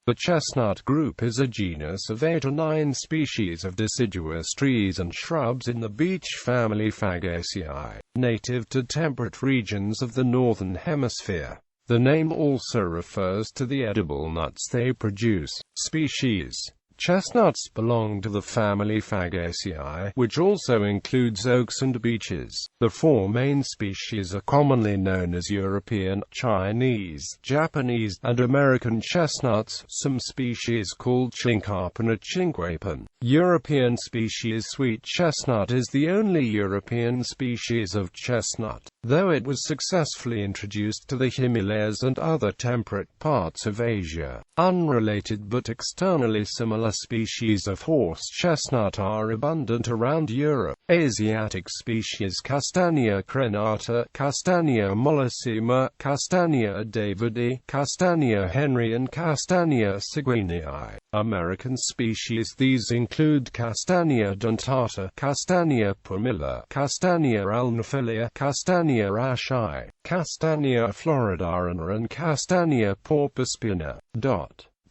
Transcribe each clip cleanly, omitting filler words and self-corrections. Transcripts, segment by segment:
The chestnut group is a genus of 8 or 9 species of deciduous trees and shrubs in the beech family Fagaceae, native to temperate regions of the Northern Hemisphere. The name also refers to the edible nuts they produce. Species: chestnuts belong to the family Fagaceae, which also includes oaks and beeches. The 4 main species are commonly known as European, Chinese, Japanese, and American chestnuts, some species called chinquapin or chinquapin. European species sweet chestnut is the only European species of chestnut, though it was successfully introduced to the Himalayas and other temperate parts of Asia. Unrelated but externally similar species of horse chestnut are abundant around Europe. Asiatic species Castanea crenata, Castanea mollissima, Castanea davidi, Castanea henry and Castanea seguinii. American species these include Castanea dentata, Castanea pumila, Castanea alnophilia, Castanea ashii, Castanea floridana and Castanea porpospina.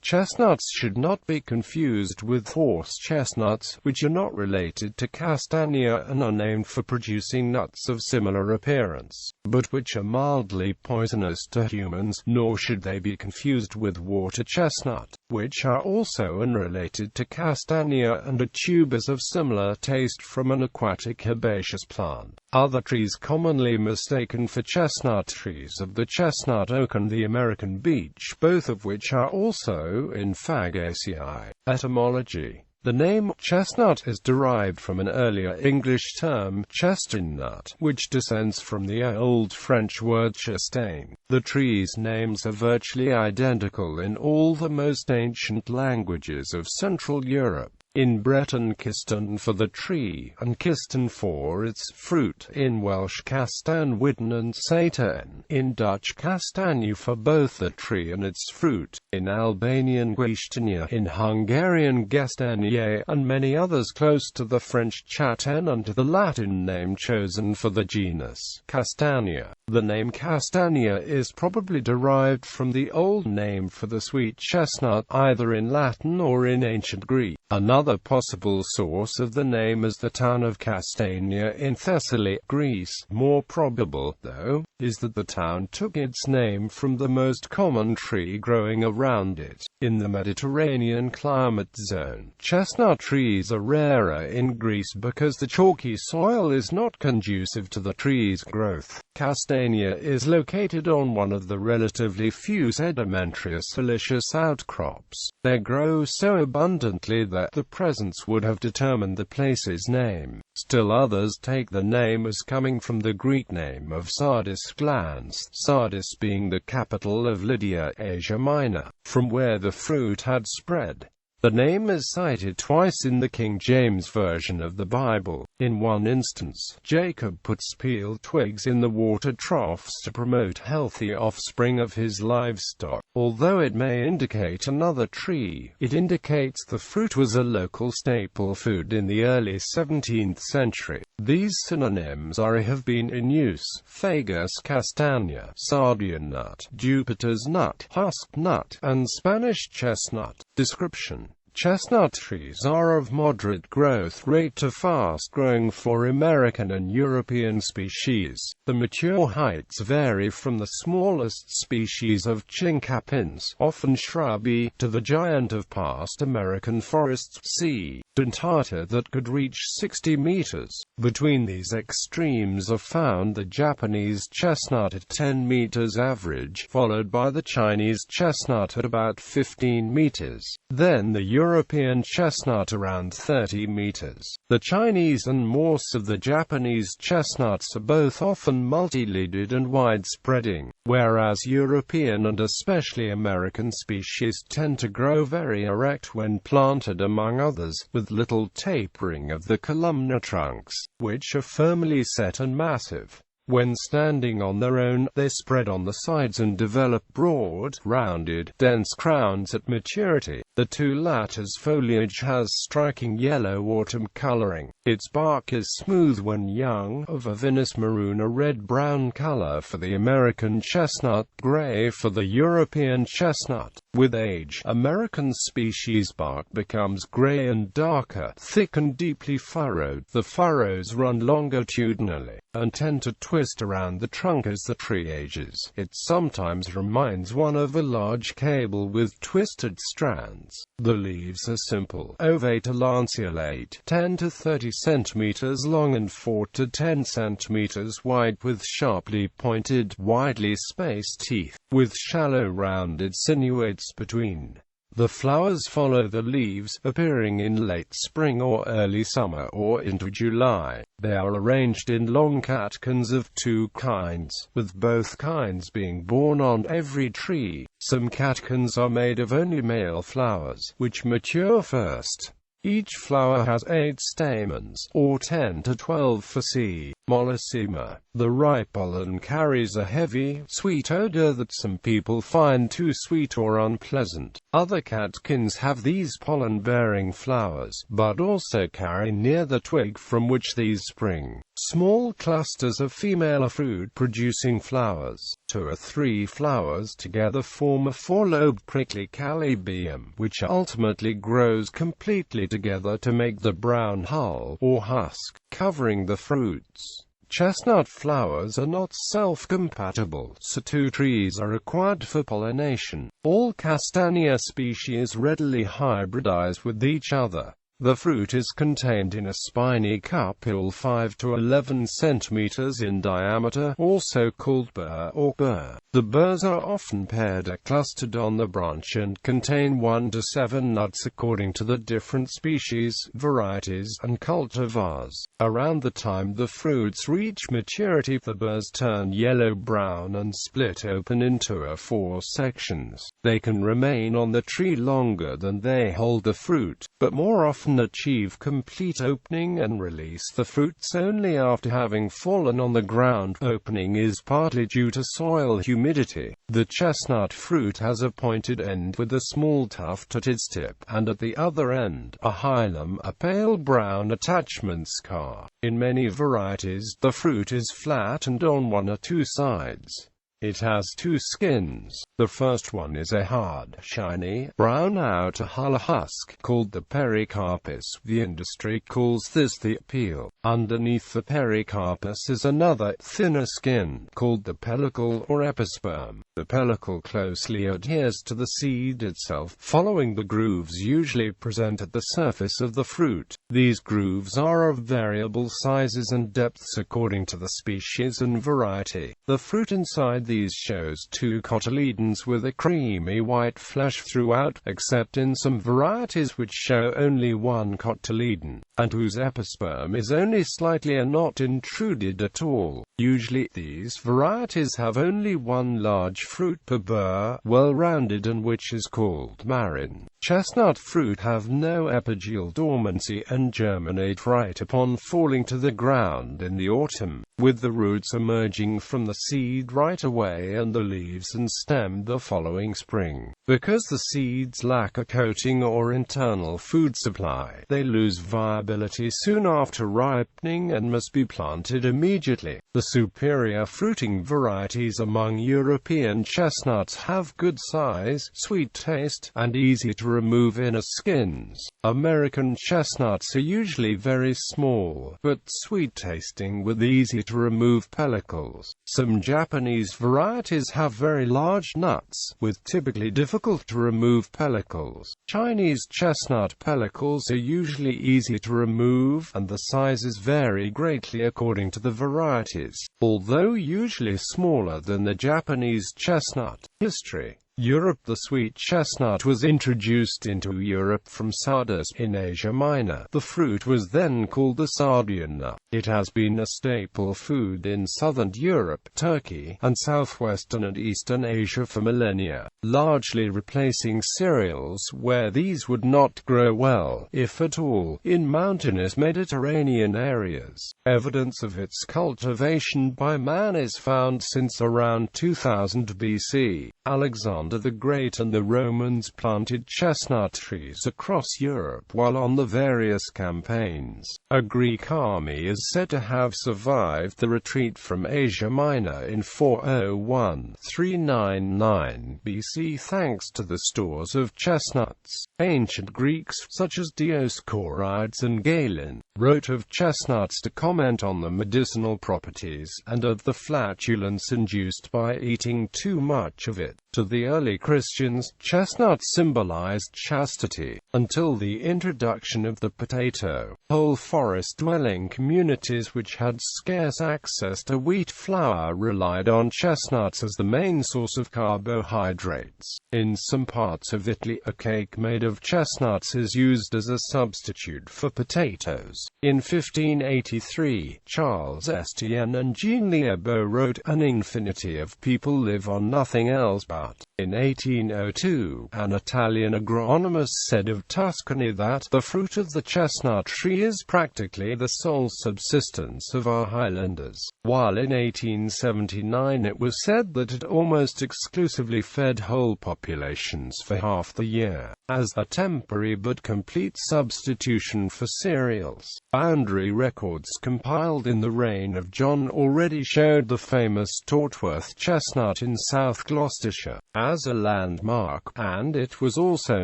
Chestnuts should not be confused with horse chestnuts, which are not related to Castanea and are named for producing nuts of similar appearance, but which are mildly poisonous to humans, nor should they be confused with water chestnut, which are also unrelated to Castanea and are tubers of similar taste from an aquatic herbaceous plant. Other trees commonly mistaken for chestnut trees are the chestnut oak and the American beech, both of which are also in Fagaceae. Etymology: the name chestnut is derived from an earlier English term, chestnut, which descends from the Old French word chastain. The trees' names are virtually identical in all the most ancient languages of Central Europe. In Breton Kistan for the tree, and Kistan for its fruit, in Welsh Castan Widden and Satan, in Dutch Castanu for both the tree and its fruit, in Albanian Gwistania, in Hungarian Gestanie, and many others close to the French Châtain and to the Latin name chosen for the genus, Castanea. The name Castanea is probably derived from the old name for the sweet chestnut, either in Latin or in ancient Greek. Another possible source of the name is the town of Castania in Thessaly, Greece. More probable, though, is that the town took its name from the most common tree growing around it. In the Mediterranean climate zone, chestnut trees are rarer in Greece because the chalky soil is not conducive to the tree's growth. Castania is located on one of the relatively few sedimentary siliceous outcrops. They grow so abundantly that the presence would have determined the place's name. Still others take the name as coming from the Greek name of Sardis glans, Sardis being the capital of Lydia, Asia Minor, from where the fruit had spread. The name is cited twice in the King James Version of the Bible. In one instance, Jacob puts peeled twigs in the water troughs to promote healthy offspring of his livestock. Although it may indicate another tree, it indicates the fruit was a local staple food in the early 17th century. These synonyms have been in use: Fagus castanea, Sardian nut, Jupiter's nut, husk nut, and Spanish chestnut. Description: chestnut trees are of moderate growth rate to fast-growing for American and European species. The mature heights vary from the smallest species of chinquapins, often shrubby, to the giant of past American forests, C. dentata, that could reach 60 meters. Between these extremes are found the Japanese chestnut at 10 meters average, followed by the Chinese chestnut at about 15 meters. Then the European chestnut around 30 meters. The Chinese and most of the Japanese chestnuts are both often multi-leaded and wide-spreading, whereas European and especially American species tend to grow very erect when planted, among others, with little tapering of the columnar trunks, which are firmly set and massive. When standing on their own, they spread on the sides and develop broad, rounded, dense crowns at maturity. The two latter's foliage has striking yellow autumn coloring. Its bark is smooth when young, of a vinous maroon or red-brown color for the American chestnut, gray for the European chestnut. With age, American species bark becomes gray and darker, thick and deeply furrowed. The furrows run longitudinally and tend to twist around the trunk as the tree ages. It sometimes reminds one of a large cable with twisted strands. The leaves are simple, ovate or lanceolate, 10 to 30 centimeters long and 4 to 10 centimeters wide, with sharply pointed, widely spaced teeth, with shallow rounded sinuates between. The flowers follow the leaves, appearing in late spring or early summer or into July. They are arranged in long catkins of two kinds, with both kinds being borne on every tree. Some catkins are made of only male flowers, which mature first. Each flower has 8 stamens, or 10 to 12 for C. Mollissima. The ripe pollen carries a heavy, sweet odor that some people find too sweet or unpleasant. Other catkins have these pollen-bearing flowers, but also carry near the twig from which these spring small clusters of female fruit-producing flowers. 2 or 3 flowers together form a 4-lobed prickly calibium, which ultimately grows completely together to make the brown hull, or husk, covering the fruits. Chestnut flowers are not self-compatible, so 2 trees are required for pollination. All Castanea species readily hybridize with each other. The fruit is contained in a spiny cupule 5 to 11 centimeters in diameter, also called burr or burr. The burrs are often paired or clustered on the branch and contain 1 to 7 nuts according to the different species, varieties, and cultivars. Around the time the fruits reach maturity, the burrs turn yellow-brown and split open into 4 sections. They can remain on the tree longer than they hold the fruit, but more often achieve complete opening and release the fruits only after having fallen on the ground. Opening is partly due to soil humidity. The chestnut fruit has a pointed end with a small tuft at its tip, and at the other end, a hilum, a pale brown attachment scar. In many varieties, the fruit is flat and on 1 or 2 sides. It has 2 skins. The first one is a hard, shiny, brown outer hull husk, called the pericarpus. The industry calls this the peel. Underneath the pericarpus is another, thinner skin, called the pellicle or episperm. The pellicle closely adheres to the seed itself, following the grooves usually present at the surface of the fruit. These grooves are of variable sizes and depths according to the species and variety. The fruit inside these shows 2 cotyledons with a creamy white flesh throughout, except in some varieties which show only 1 cotyledon, and whose episperm is only slightly or not intruded at all. Usually, these varieties have only 1 large fruit per burr, well-rounded, and which is called marin. Chestnut fruit have no epigeal dormancy and germinate right upon falling to the ground in the autumn, with the roots emerging from the seed right away and the leaves and stem the following spring. Because the seeds lack a coating or internal food supply, they lose viability soon after ripening and must be planted immediately. The superior fruiting varieties among European chestnuts have good size, sweet taste, and easy to remove inner skins. American chestnuts are usually very small, but sweet-tasting with easy-to-remove pellicles. Some Japanese varieties have very large nuts, with typically difficult-to-remove pellicles. Chinese chestnut pellicles are usually easy to remove, and the sizes vary greatly according to the varieties, although usually smaller than the Japanese chestnut. History. Europe. The sweet chestnut was introduced into Europe from Sardis in Asia Minor. The fruit was then called the sardian nut. It has been a staple food in southern Europe, Turkey, and southwestern and eastern Asia for millennia, largely replacing cereals where these would not grow well, if at all, in mountainous Mediterranean areas. Evidence of its cultivation by man is found since around 2000 BC. Alexander the Great and the Romans planted chestnut trees across Europe while on the various campaigns. A Greek army is said to have survived the retreat from Asia Minor in 401–399 BC thanks to the stores of chestnuts. Ancient Greeks, such as Dioscorides and Galen, wrote of chestnuts to comment on the medicinal properties, and of the flatulence induced by eating too much of it. To the early Christians, chestnuts symbolized chastity. Until the introduction of the potato, whole forest-dwelling communities which had scarce access to wheat flour relied on chestnuts as the main source of carbohydrates. In some parts of Italy, a cake made of chestnuts is used as a substitute for potatoes. In 1583, Charles Estienne and Jean Liébaut wrote, "An infinity of people live on nothing else but." In 1802, an Italian agronomist said of Tuscany that the fruit of the chestnut tree is practically the sole subsistence of our highlanders, while in 1879 it was said that it almost exclusively fed whole populations for half the year, as a temporary but complete substitution for cereals. Boundary records compiled in the reign of John already showed the famous Tortworth chestnut in South Gloucestershire as a landmark, and it was also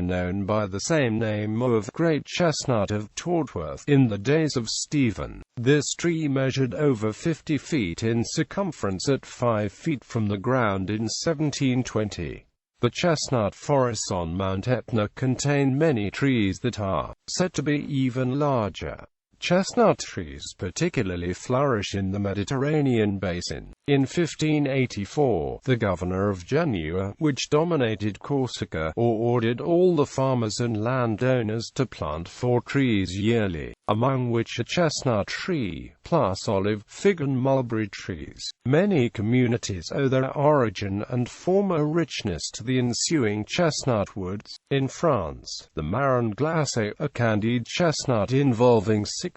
known by the same name of Great Chestnut of Tortworth in the days of Stephen. This tree measured over 50 feet in circumference at 5 feet from the ground in 1720. The chestnut forests on Mount Etna contain many trees that are said to be even larger. Chestnut trees particularly flourish in the Mediterranean basin. In 1584, the governor of Genoa, which dominated Corsica, ordered all the farmers and landowners to plant 4 trees yearly, among which a chestnut tree, plus olive, fig and mulberry trees. Many communities owe their origin and former richness to the ensuing chestnut woods. In France, the marron glacé, a candied chestnut involving 16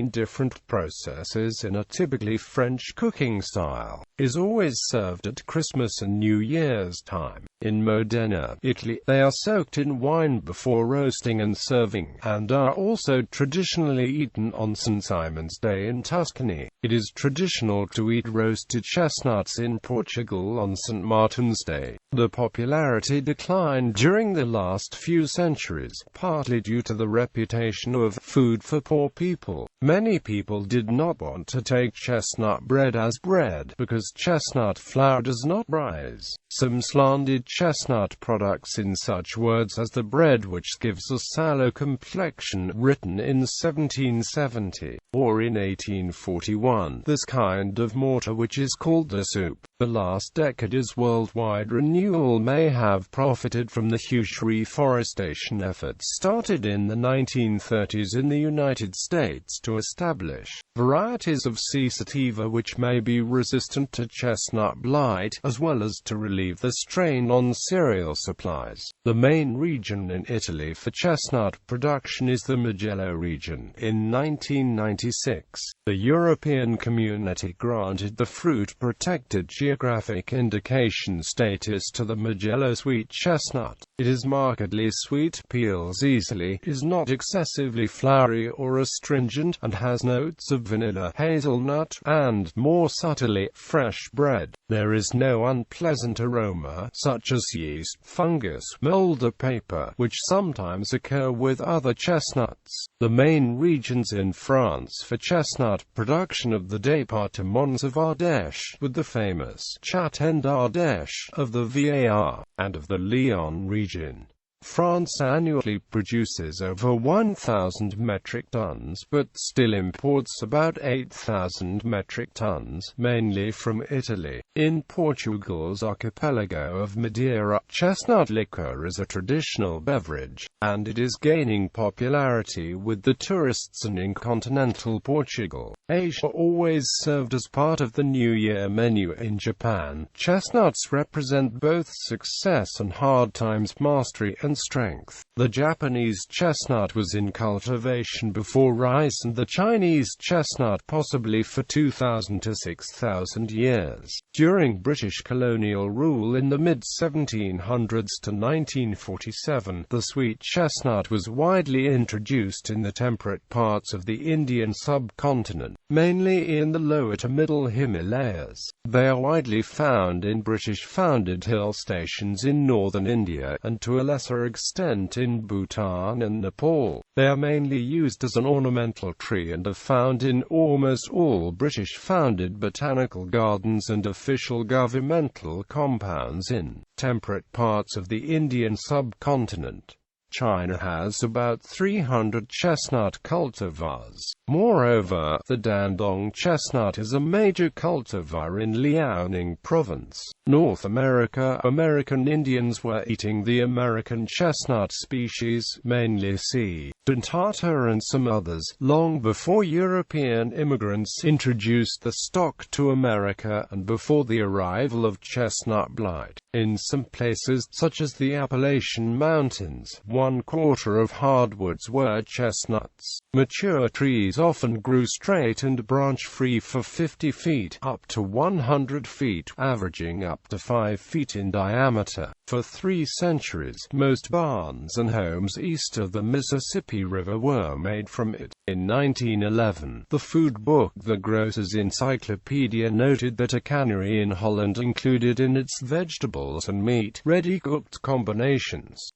different processes in a typically French cooking style, is always served at Christmas and New Year's time. In Modena, Italy, they are soaked in wine before roasting and serving, and are also traditionally eaten on St. Simon's Day in Tuscany. It is traditional to eat roasted chestnuts in Portugal on St. Martin's Day. The popularity declined during the last few centuries, partly due to the reputation of food for poor people. Many people did not want to take chestnut bread as bread, because chestnut flour does not rise. Some slandered chestnut products in such words as the bread which gives a sallow complexion, written in 1770, or in 1841, this kind of mortar which is called the soup. The last decade's worldwide renewal may have profited from the huge reforestation efforts started in the 1930s in the United States to establish varieties of C. sativa which may be resistant to chestnut blight, as well as to relieve the strain on cereal supplies. The main region in Italy for chestnut production is the Mugello region. In 1996, the European Community granted the fruit protected geographic indication status to the Mugello sweet chestnut. It is markedly sweet, peels easily, is not excessively floury or astringent, and has notes of vanilla, hazelnut, and, more subtly, fresh bread. There is no unpleasant aroma, such as yeast, fungus, mold or paper, which sometimes occur with other chestnuts. The main regions in France for chestnut production of the départements of Ardèche, with the famous Châtain d'Ardèche, of the Var, and of the Lyon region. France annually produces over 1,000 metric tons, but still imports about 8,000 metric tons, mainly from Italy. In Portugal's archipelago of Madeira, chestnut liquor is a traditional beverage, and it is gaining popularity with the tourists, and in continental Portugal. Asia always served as part of the New Year menu. In Japan, chestnuts represent both success and hard times, mastery and strength. The Japanese chestnut was in cultivation before rice, and the Chinese chestnut possibly for 2,000 to 6,000 years. During British colonial rule in the mid-1700s to 1947, the sweet chestnut was widely introduced in the temperate parts of the Indian subcontinent, mainly in the lower to middle Himalayas. They are widely found in British-founded hill stations in northern India, and to a lesser extent in Bhutan and Nepal. They are mainly used as an ornamental tree and are found in almost all British-founded botanical gardens and official governmental compounds in temperate parts of the Indian subcontinent. China has about 300 chestnut cultivars. Moreover, the Dandong chestnut is a major cultivar in Liaoning province, North America. American Indians were eating the American chestnut species, mainly C. dentata and some others, long before European immigrants introduced the stock to America and before the arrival of chestnut blight. In some places, such as the Appalachian Mountains, 1/4 of hardwoods were chestnuts. Mature trees often grew straight and branch-free for 50 feet, up to 100 feet, averaging up to 5 feet in diameter. For 3 centuries, most barns and homes east of the Mississippi River were made from it. In 1911, the food book The Grocer's Encyclopedia noted that a cannery in Holland included in its vegetables and meat ready-cooked combinations,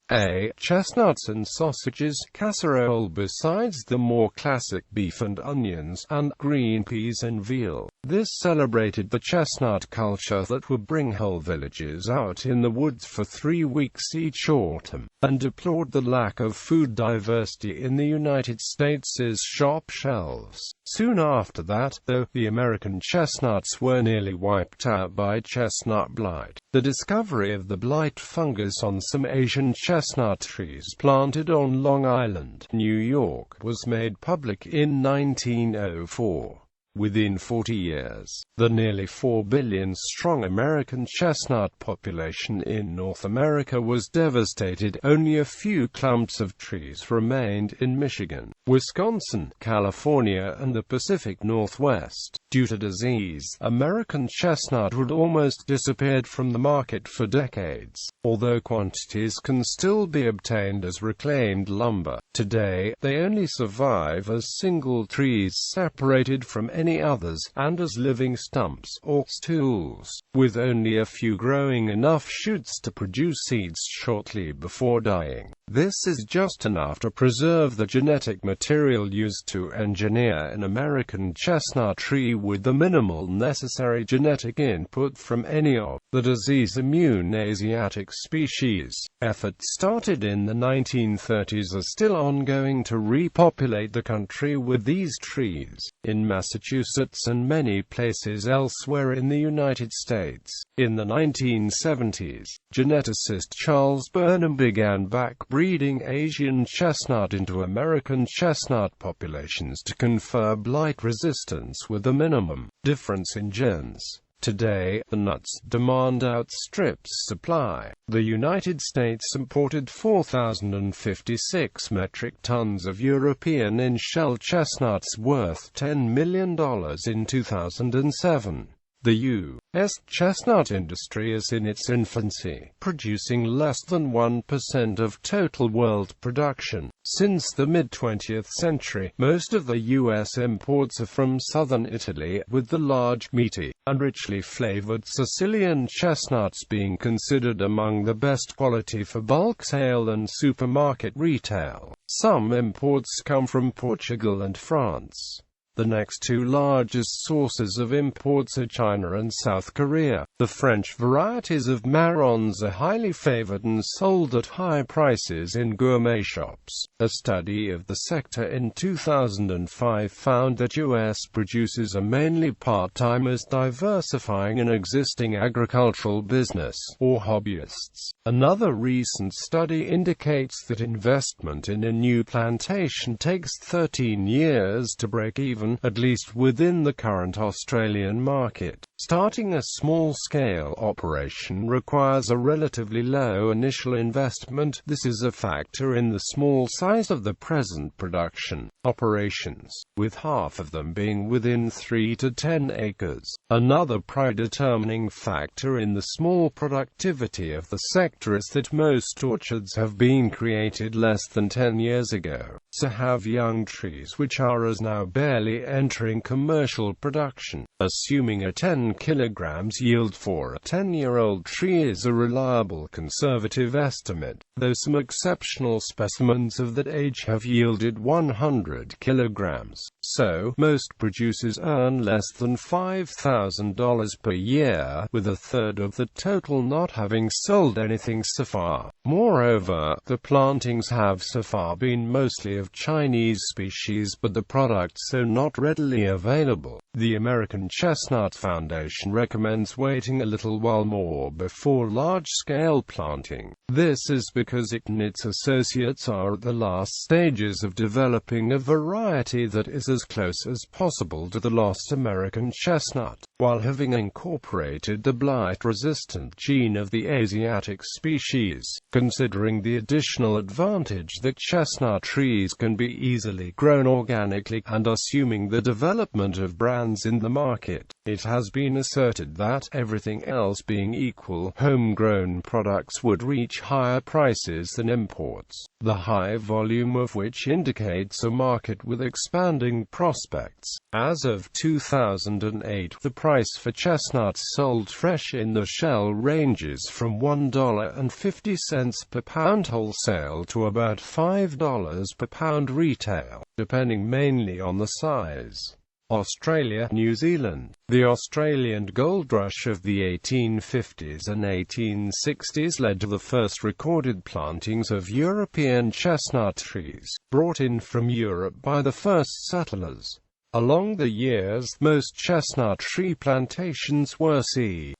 chestnuts and sausages, casserole besides the more classic beef and onions, and green peas and veal. This celebrated the chestnut culture that would bring whole villages out in the woods for 3 weeks each autumn, and deplored the lack of food diversity in the United States' shop shelves. Soon after that, though, the American chestnuts were nearly wiped out by chestnut blight. The discovery of the blight fungus on some Asian chestnut trees planted on Long Island, New York, was made public in 1904. Within 40 years, the nearly 4 billion-strong American chestnut population in North America was devastated. Only a few clumps of trees remained in Michigan, Wisconsin, California, and the Pacific Northwest. Due to disease, American chestnut wood almost disappeared from the market for decades, although quantities can still be obtained as reclaimed lumber. Today, they only survive as single trees separated from any others, and as living stumps, or stools, with only a few growing enough shoots to produce seeds shortly before dying. This is just enough to preserve the genetic material used to engineer an American chestnut tree with the minimal necessary genetic input from any of the disease-immune Asiatic species. Efforts started in the 1930s are still ongoing to repopulate the country with these trees, in Massachusetts and many places elsewhere in the United States. In the 1970s, geneticist Charles Burnham began backbreeding Asian chestnut into American chestnut populations to confer blight resistance with a minimum difference in genes. Today, the nut's demand outstrips supply. The United States imported 4,056 metric tons of European in-shell chestnuts worth $10 million in 2007. The U.S. chestnut industry is in its infancy, producing less than 1% of total world production. Since the mid-20th century, most of the U.S. imports are from southern Italy, with the large, meaty, and richly flavored Sicilian chestnuts being considered among the best quality for bulk sale and supermarket retail. Some imports come from Portugal and France. The next two largest sources of imports are China and South Korea. The French varieties of marrons are highly favored and sold at high prices in gourmet shops. A study of the sector in 2005 found that U.S. producers are mainly part-timers diversifying an existing agricultural business, or hobbyists. Another recent study indicates that investment in a new plantation takes 13 years to break even, at least within the current Australian market. Starting a small-scale operation requires a relatively low initial investment. This is a factor in the small size of the present production operations, with half of them being within 3 to 10 acres. Another predetermining factor in the small productivity of the sector is that most orchards have been created less than 10 years ago, so have young trees which are as now barely entering commercial production. Assuming a 10 kilograms yield for a 10-year-old tree is a reliable conservative estimate, though some exceptional specimens of that age have yielded 100 kilograms. So, most producers earn less than $5,000 per year, with a third of the total not having sold anything so far. Moreover, the plantings have so far been mostly of Chinese species, but the products are not readily available. The American Chestnut Foundation recommends waiting a little while more before large-scale planting. This is because it and its associates are at the last stages of developing a variety that is as close as possible to the lost American chestnut, while having incorporated the blight-resistant gene of the Asiatic species. Considering the additional advantage that chestnut trees can be easily grown organically, and assuming the development of brands in the market, it has been asserted that, everything else being equal, homegrown products would reach higher prices than imports, the high volume of which indicates a market with expanding prospects. As of 2008, the price for chestnuts sold fresh in the shell ranges from $1.50 per pound wholesale to about $5 per pound retail, depending mainly on the size. Australia, New Zealand. The Australian gold rush of the 1850s and 1860s led to the first recorded plantings of European chestnut trees, brought in from Europe by the first settlers. Along the years, most chestnut tree plantations were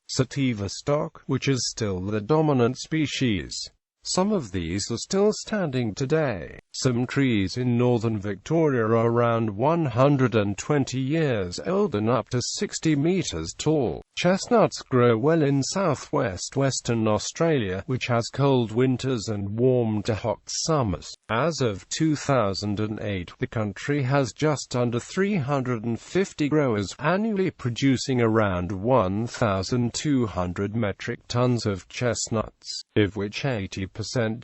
sativa stock, which is still the dominant species. Some of these are still standing today. Some trees in northern Victoria are around 120 years old and up to 60 meters tall. Chestnuts grow well in southwest Western Australia, which has cold winters and warm to hot summers. As of 2008, the country has just under 350 growers, annually producing around 1,200 metric tons of chestnuts, of which 80%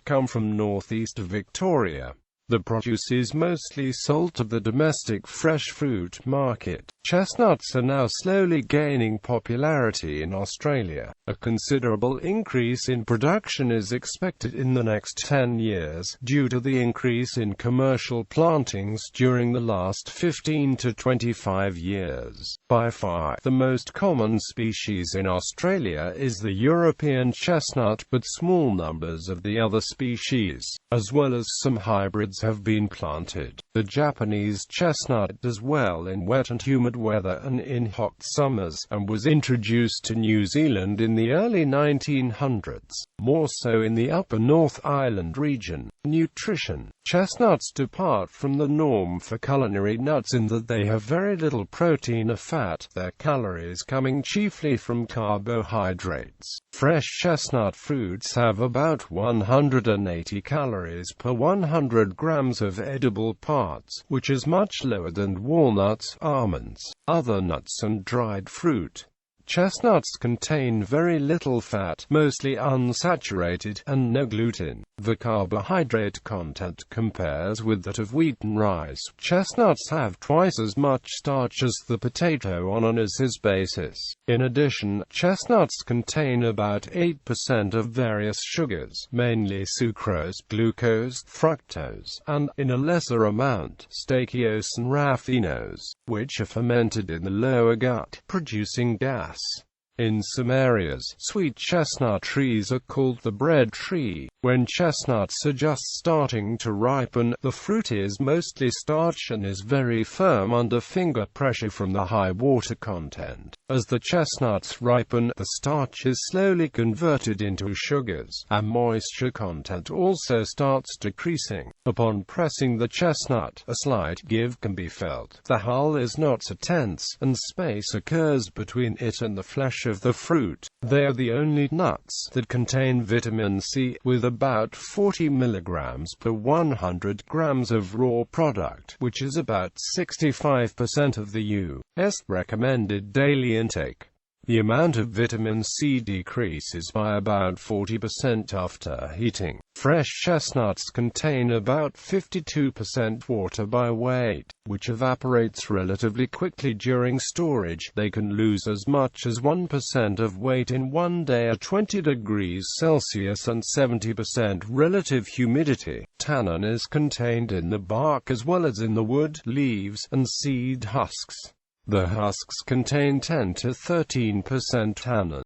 come from northeast Victoria. The produce is mostly sold to the domestic fresh fruit market. Chestnuts are now slowly gaining popularity in Australia. A considerable increase in production is expected in the next 10 years, due to the increase in commercial plantings during the last 15 to 25 years. By far, the most common species in Australia is the European chestnut, but small numbers of the other species, as well as some hybrids, have been planted. The Japanese chestnut does well in wet and humid weather and in hot summers, and was introduced to New Zealand in the early 1900s, more so in the Upper North Island region. Nutrition. Chestnuts depart from the norm for culinary nuts in that they have very little protein or fat, their calories coming chiefly from carbohydrates. Fresh chestnut fruits have about 180 calories per 100 grams of edible parts, which is much lower than walnuts, almonds, other nuts and dried fruit. Chestnuts contain very little fat, mostly unsaturated, and no gluten. The carbohydrate content compares with that of wheat and rice. Chestnuts have twice as much starch as the potato on an as-is basis. In addition, chestnuts contain about 8% of various sugars, mainly sucrose, glucose, fructose, and, in a lesser amount, stachyose and raffinose, which are fermented in the lower gut, producing gas. In some areas, sweet chestnut trees are called the bread tree. When chestnuts are just starting to ripen, the fruit is mostly starch and is very firm under finger pressure from the high water content. As the chestnuts ripen, the starch is slowly converted into sugars, and moisture content also starts decreasing. Upon pressing the chestnut, a slight give can be felt. The hull is not so tense, and space occurs between it and the flesh of the fruit. They are the only nuts that contain vitamin C, with about 40 mg per 100 grams of raw product, which is about 65% of the U.S. recommended daily intake. The amount of vitamin C decreases by about 40% after heating. Fresh chestnuts contain about 52% water by weight, which evaporates relatively quickly during storage. They can lose as much as 1% of weight in one day at 20 degrees Celsius and 70% relative humidity. Tannin is contained in the bark as well as in the wood, leaves, and seed husks. The husks contain 10 to 13% tannin.